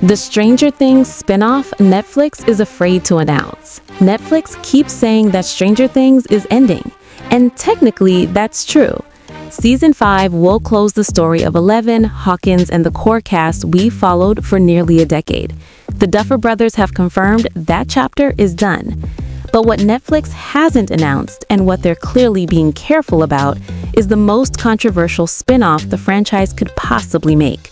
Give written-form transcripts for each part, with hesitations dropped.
The Stranger Things spin-off Netflix is afraid to announce. Netflix keeps saying that Stranger Things is ending, and technically that's true. Season 5 will close the story of Eleven, Hawkins, and the core cast we followed for nearly a decade. The Duffer Brothers have confirmed that chapter is done. But what Netflix hasn't announced, and what they're clearly being careful about, is the most controversial spin-off the franchise could possibly make.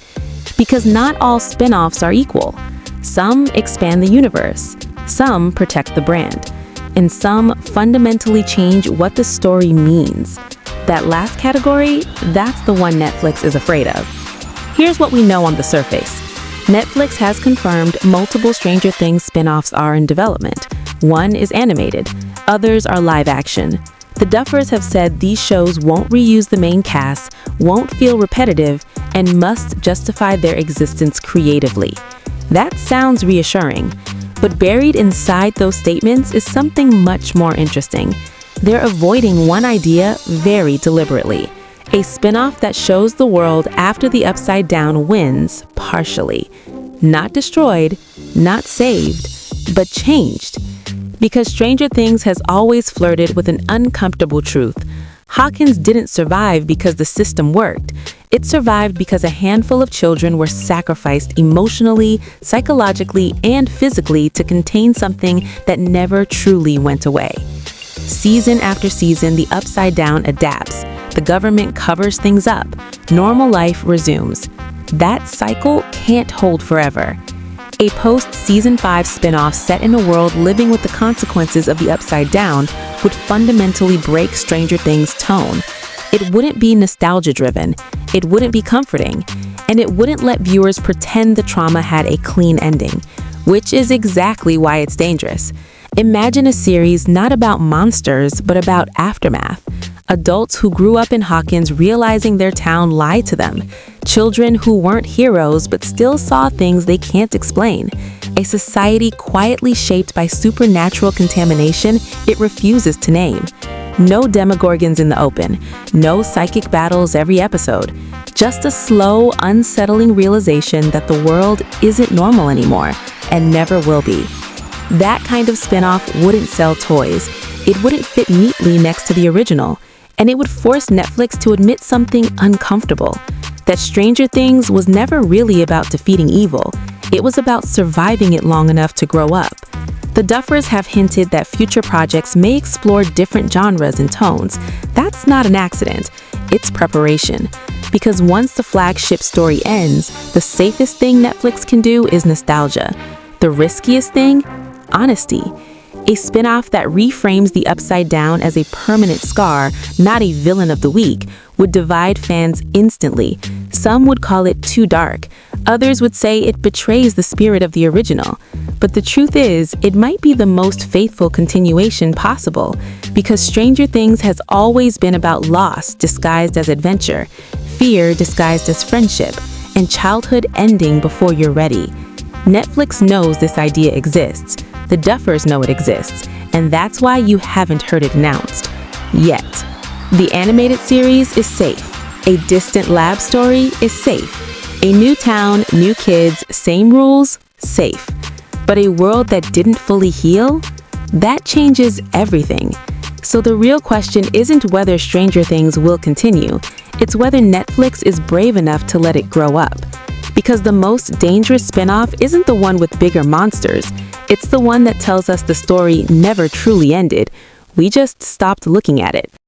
Because not all spin-offs are equal. Some expand the universe, some protect the brand, and some fundamentally change what the story means. That last category, that's the one Netflix is afraid of. Here's what we know on the surface. Netflix has confirmed multiple Stranger Things spin-offs are in development. One is animated, others are live action. The Duffers have said these shows won't reuse the main cast, won't feel repetitive, and must justify their existence creatively. That sounds reassuring, but buried inside those statements is something much more interesting. They're avoiding one idea very deliberately. A spin-off that shows the world after the Upside Down wins, partially. Not destroyed, not saved, but changed. Because Stranger Things has always flirted with an uncomfortable truth. Hawkins didn't survive because the system worked. It survived because a handful of children were sacrificed emotionally, psychologically, and physically to contain something that never truly went away. Season after season, the Upside Down adapts. The government covers things up. Normal life resumes. That cycle can't hold forever. A post-Season 5 spin-off set in a world living with the consequences of the Upside Down would fundamentally break Stranger Things' tone. It wouldn't be nostalgia-driven, it wouldn't be comforting, and it wouldn't let viewers pretend the trauma had a clean ending, which is exactly why it's dangerous. Imagine a series not about monsters, but about aftermath. Adults who grew up in Hawkins realizing their town lied to them. Children who weren't heroes but still saw things they can't explain. A society quietly shaped by supernatural contamination it refuses to name. No demogorgons in the open. No psychic battles every episode. Just a slow, unsettling realization that the world isn't normal anymore and never will be. That kind of spin-off wouldn't sell toys. It wouldn't fit neatly next to the original. And it would force Netflix to admit something uncomfortable, that Stranger Things was never really about defeating evil. It was about surviving it long enough to grow up. The Duffers have hinted that future projects may explore different genres and tones. That's not an accident. It's preparation. Because once the flagship story ends, the safest thing Netflix can do is nostalgia. The riskiest thing? Honesty. A spin-off that reframes the Upside Down as a permanent scar, not a villain of the week, would divide fans instantly. Some would call it too dark. Others would say it betrays the spirit of the original. But the truth is, it might be the most faithful continuation possible, because Stranger Things has always been about loss disguised as adventure, fear disguised as friendship, and childhood ending before you're ready. Netflix knows this idea exists. The Duffers know it exists, and that's why you haven't heard it announced. Yet. The animated series is safe. A distant lab story is safe. A new town, new kids, same rules, safe. But a world that didn't fully heal? That changes everything. So the real question isn't whether Stranger Things will continue. It's whether Netflix is brave enough to let it grow up. Because the most dangerous spin-off isn't the one with bigger monsters. It's the one that tells us the story never truly ended. We just stopped looking at it.